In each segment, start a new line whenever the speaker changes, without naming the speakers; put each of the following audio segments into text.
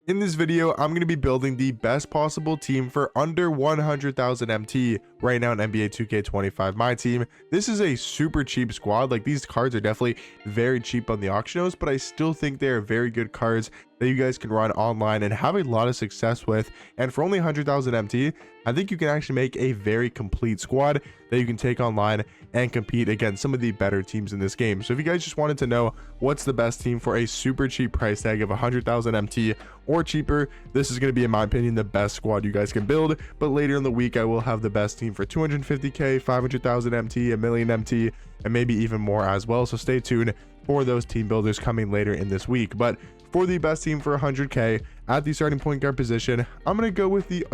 In this video, I'm going to be building the best possible team for under 100,000 MT right now in NBA 2K25 My Team. This is a super cheap squad. Like, these cards are definitely very cheap on the auction house, but I still think they are very good cards that you guys can run online and have a lot of success with. And for only 100,000 MT, I think you can actually make a very complete squad that you can take online and compete against some of the better teams in this game. So if you guys just wanted to know what's the best team for a super cheap price tag of 100,000 MT or cheaper, this is going to be, in my opinion, the best squad you guys can build. But later in the week, I will have the best team for 250k, 500,000 MT, a million MT, and maybe even more as well. So stay tuned for those team builders coming later in this week. But for the best team for 100k at the starting point guard position, I'm going to go with the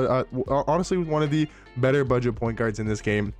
honestly with one of the better budget point guards in this game,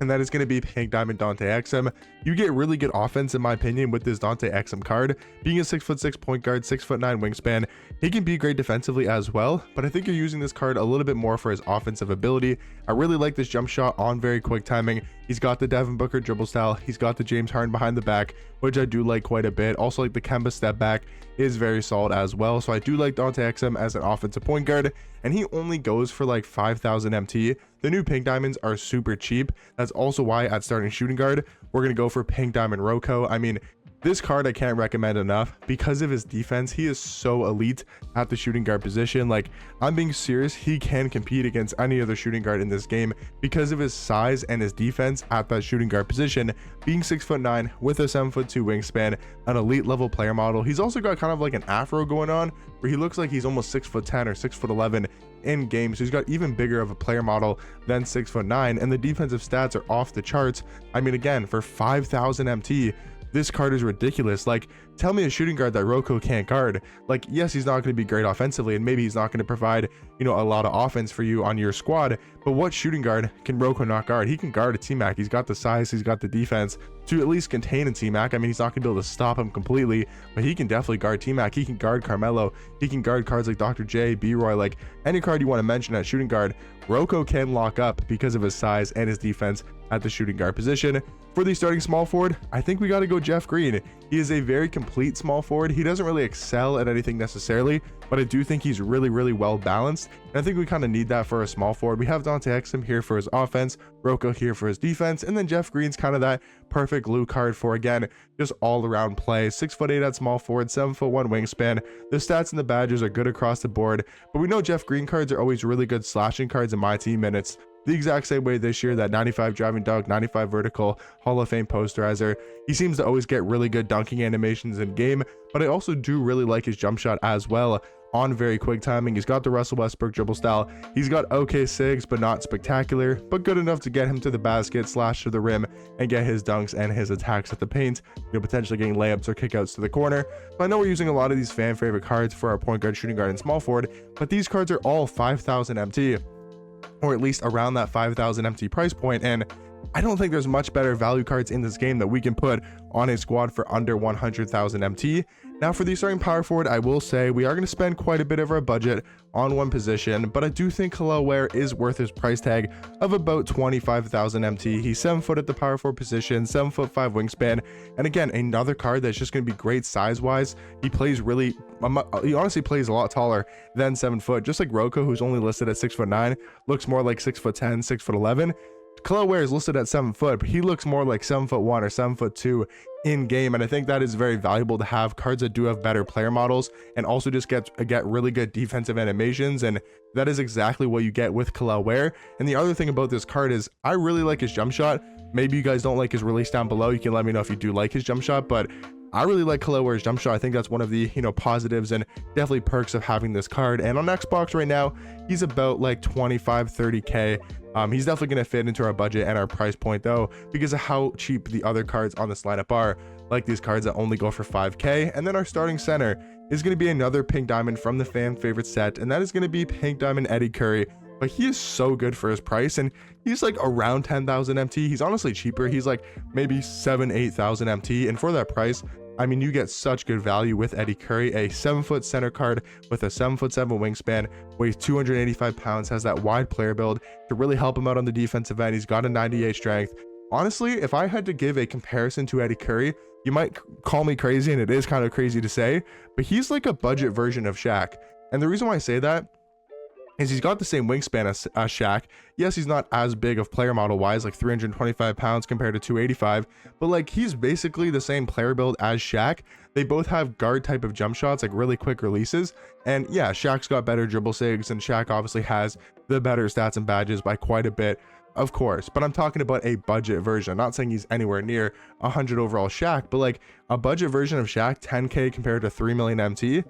and that is going to be Pink Diamond Dante Exum. You get really good offense, in my opinion, with this Dante Exum card. Being a 6'6" point guard, 6'9" wingspan, he can be great defensively as well, but I think you're using this card a little bit more for his offensive ability. I really like this jump shot on very quick timing. He's got the Devin Booker dribble style. He's got the James Harden behind the back, which I do like quite a bit. Also, like the Kemba step back is very solid as well. So I do like Dante Exum as an offensive point guard, and he only goes for like 5,000 MT. The new Pink Diamonds are super cheap. That's also why at starting shooting guard, we're going to go for Pink Diamond Rocco. I mean, this card I can't recommend enough because of his defense. He is so elite at the shooting guard position. Like, I'm being serious, he can compete against any other shooting guard in this game because of his size and his defense at that shooting guard position. Being 6'9" with a 7'2" wingspan, an elite level player model. He's also got kind of like an afro going on where he looks like he's almost 6'10" or 6'11" in game. So he's got even bigger of a player model than 6'9", and the defensive stats are off the charts. I mean, again, for 5,000 MT, this card is ridiculous. Like, tell me a shooting guard that Rocco can't guard. Like, yes, he's not going to be great offensively, and maybe he's not going to provide, you know, a lot of offense for you on your squad, but what shooting guard can Rocco not guard? He can guard a T-Mac. He's got the size, he's got the defense to at least contain a T-Mac. I mean, he's not going to be able to stop him completely, but he can definitely guard T-Mac. He can guard Carmelo. He can guard cards like Dr. J, B-Roy, like any card you want to mention at shooting guard, Rocco can lock up because of his size and his defense at the shooting guard position. For the starting small forward, I think we got to go Jeff Green. He is a very complete small forward. He doesn't really excel at anything necessarily, but I do think he's really well balanced, and I think we kind of need that for a small forward. We have Dante Exum here for his offense, Rocco here for his defense, and then Jeff Green's kind of that perfect glue card for, again, just all around play. 6'8" at small forward, 7'1" wingspan. The stats and the badges are good across the board, but we know Jeff Green cards are always really good slashing cards in my team, and it's the exact same way this year. That 95 driving dunk, 95 vertical, Hall of Fame posterizer. He seems to always get really good dunking animations in game, but I also do really like his jump shot as well on very quick timing. He's got the Russell Westbrook dribble style. He's got okay sigs, but not spectacular, but good enough to get him to the basket, slash to the rim, and get his dunks and his attacks at the paint, you know, potentially getting layups or kickouts to the corner. So I know we're using a lot of these fan favorite cards for our point guard, shooting guard, and small forward, but these cards are all 5,000 MT, or at least around that 5,000 MT price point, and I don't think there's much better value cards in this game that we can put on a squad for under 100,000 MT. Now for the starting power forward, I will say we are going to spend quite a bit of our budget on one position, but I do think Kel'el Ware is worth his price tag of about 25,000 MT. He's 7 foot at the power forward position, 7'5" wingspan, and again, another card that's just going to be great size wise. He plays really, he honestly plays a lot taller than 7 foot, just like Rocco, who's only listed at 6'9", looks more like 6'10", 6'11". Kel'el Ware is listed at 7 foot, but he looks more like 7'1" or 7'2" in game, and I think that is very valuable to have cards that do have better player models and also just get really good defensive animations, and that is exactly what you get with Kel'el Ware. And the other thing about this card is I really like his jump shot. Maybe you guys don't like his release down below. You can let me know if you do like his jump shot, but I really like Kel'el Ware's jump shot. I think that's one of the, you know, positives and definitely perks of having this card. And on Xbox right now, he's about like 25-30k. He's definitely going to fit into our budget and our price point though, because of how cheap the other cards on this lineup are, like these cards that only go for 5k. And then our starting center is going to be another Pink Diamond from the fan favorite set, and that is going to be Pink Diamond Eddie Curry. But he is so good for his price, and he's like around 10,000 MT. He's honestly cheaper. He's like maybe 7,000-8,000 MT, and for that price, I mean, you get such good value with Eddie Curry, a 7-foot center card with a 7'7" wingspan, weighs 285 pounds, has that wide player build to really help him out on the defensive end. He's got a 98 strength. Honestly, if I had to give a comparison to Eddie Curry, you might call me crazy, and it is kind of crazy to say, but he's like a budget version of Shaq. And the reason why I say that is he's got the same wingspan as Shaq. Yes, he's not as big of player model wise, like 325 pounds compared to 285, but like he's basically the same player build as Shaq. They both have guard type of jump shots, like really quick releases. And yeah, Shaq's got better dribble sigs, and Shaq obviously has the better stats and badges by quite a bit, of course. But I'm talking about a budget version. I'm not saying he's anywhere near 100 overall Shaq, but like a budget version of Shaq, 10K compared to 3 million MT.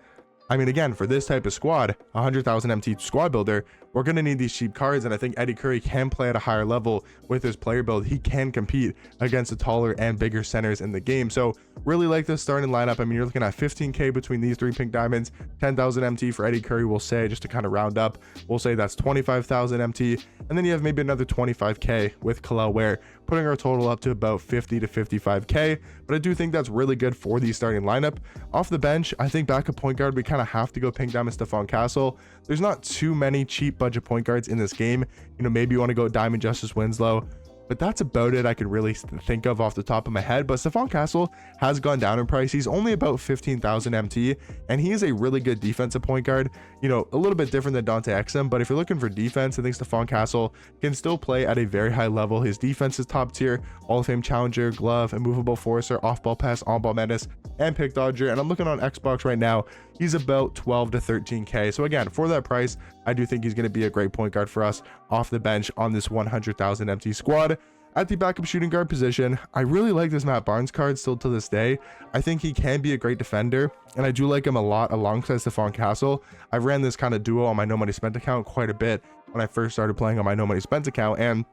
I mean, again, for this type of squad, 100,000 MT squad builder, we're going to need these cheap cards. And I think Eddie Curry can play at a higher level with his player build. He can compete against the taller and bigger centers in the game. So really like this starting lineup. I mean, you're looking at 15K between these three pink diamonds, 10,000 MT for Eddie Curry, we'll say, just to kind of round up. We'll say that's 25,000 MT. And then you have maybe another 25K with Kalel Ware, putting our total up to about 50 to 55K. But I do think that's really good for the starting lineup. Off the bench, I think backup point guard, we kind of have to go pink diamond Stephon Castle. There's not too many cheap budget point guards in this game. You know, maybe you want to go diamond Justice Winslow, but that's about it I can really think of off the top of my head. But Stephon Castle has gone down in price. He's only about 15,000 MT, and he is a really good defensive point guard. You know, a little bit different than Dante Exum, but if you're looking for defense, I think Stephon Castle can still play at a very high level. His defense is top tier, Hall of Fame challenger, glove, immovable forcer, off-ball pass, on-ball menace, and pick dodger. And I'm looking on Xbox right now, he's about 12 to 13K. So again, for that price, I do think he's going to be a great point guard for us off the bench on this 100,000 MT squad. At the backup shooting guard position, I really like this Matt Barnes card still to this day. I think he can be a great defender, and I do like him a lot alongside Stephon Castle. I ran this kind of duo on my No Money Spent account quite a bit when I first started playing on my No Money Spent account, and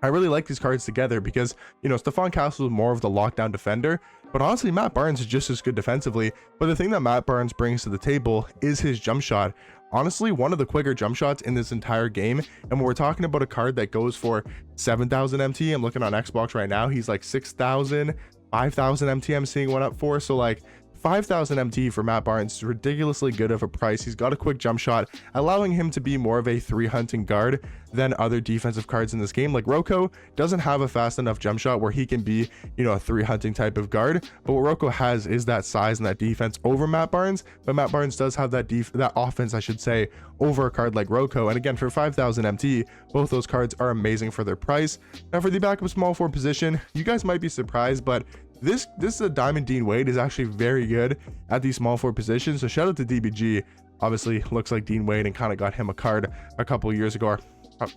I really like these cards together because, you know, Stephon Castle is more of the lockdown defender, but honestly, Matt Barnes is just as good defensively. But the thing that Matt Barnes brings to the table is his jump shot. Honestly, one of the quicker jump shots in this entire game. And when we're talking about a card that goes for 7,000 MT, I'm looking on Xbox right now, he's like 6,000, 5,000 MT I'm seeing one up for. So like 5,000 MT for Matt Barnes is ridiculously good of a price. He's got a quick jump shot, allowing him to be more of a 3-hunting guard than other defensive cards in this game. Like Rocco doesn't have a fast enough jump shot where he can be, you know, a 3-hunting type of guard. But what Rocco has is that size and that defense over Matt Barnes. But Matt Barnes does have that offense, I should say, over a card like Rocco. And again, for 5,000 MT, both those cards are amazing for their price. Now for the backup small forward position, you guys might be surprised, but this is a Diamond Dean Wade is actually very good at the small forward position. So shout out to DBG. Obviously looks like Dean Wade and kind of got him a card a couple of years ago.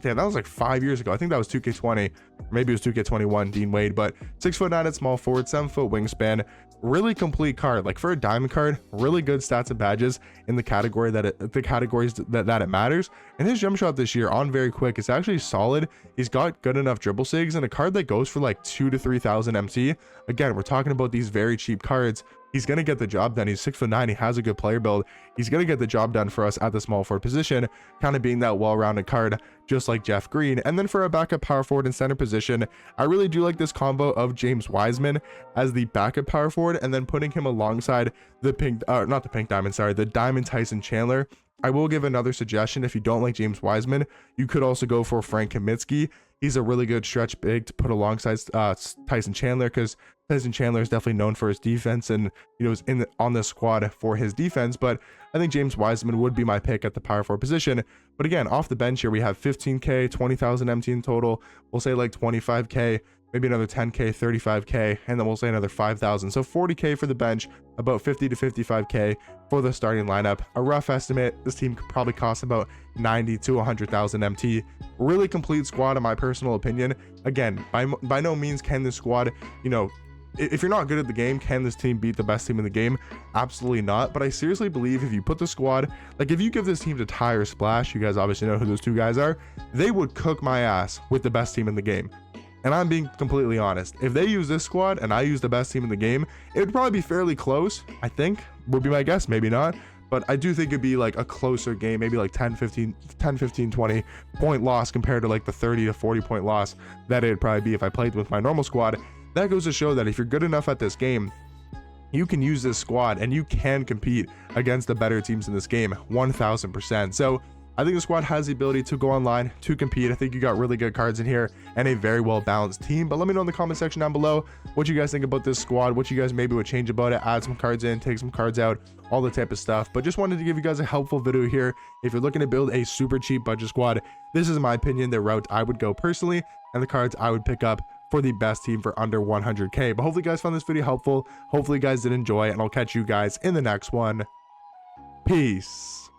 Damn, that was like 5 years ago. I think that was 2K20, or maybe it was 2K21, Dean Wade. But 6'9" at small forward, 7-foot wingspan, really complete card. Like for a diamond card, really good stats and badges in the category that it matters. And his jump shot this year on very quick is actually solid. He's got good enough dribble sigs, and a card that goes for like 2,000 to 3,000 MT. Again, we're talking about these very cheap cards. He's going to get the job done. He's 6'9". He has a good player build. He's going to get the job done for us at the small forward position, kind of being that well-rounded card, just like Jeff Green. And then for a backup power forward and center position, I really do like this combo of James Wiseman as the backup power forward, and then putting him alongside the the Diamond Tyson Chandler. I will give another suggestion. If you don't like James Wiseman, you could also go for Frank Kaminsky. He's a really good stretch big to put alongside Tyson Chandler, because Tyson Chandler is definitely known for his defense, and you know, is on the squad for his defense. But I think James Wiseman would be my pick at the power forward position. But again, off the bench here, we have 15K, 20,000 MT in total. We'll say like 25K, maybe another 10K, 35K, and then we'll say another 5,000. So 40K for the bench, about 50 to 55K for the starting lineup. A rough estimate, this team could probably cost about 90 to 100,000 MT. Really complete squad in my personal opinion. Again, by no means can this squad, you know, if you're not good at the game, can this team beat the best team in the game? Absolutely not. But I seriously believe if you put the squad, like if you give this team to Ty or Splash, you guys obviously know who those two guys are, they would cook my ass with the best team in the game. And I'm being completely honest. If they use this squad and I use the best team in the game, it would probably be fairly close, I think, would be my guess, maybe not. But I do think it'd be like a closer game, maybe like 10, 15, 20 point loss compared to like the 30 to 40 point loss that it'd probably be if I played with my normal squad. That goes to show that if you're good enough at this game, you can use this squad and you can compete against the better teams in this game 1000%. So I think the squad has the ability to go online to compete. I think you got really good cards in here and a very well balanced team. But let me know in the comment section down below what you guys think about this squad, what you guys maybe would change about it, add some cards in, take some cards out, all the type of stuff. But just wanted to give you guys a helpful video here. If you're looking to build a super cheap budget squad, this is in my opinion the route I would go personally, and the cards I would pick up for the best team for under 100k. But hopefully you guys found this video helpful. Hopefully you guys did enjoy, and I'll catch you guys in the next one. Peace.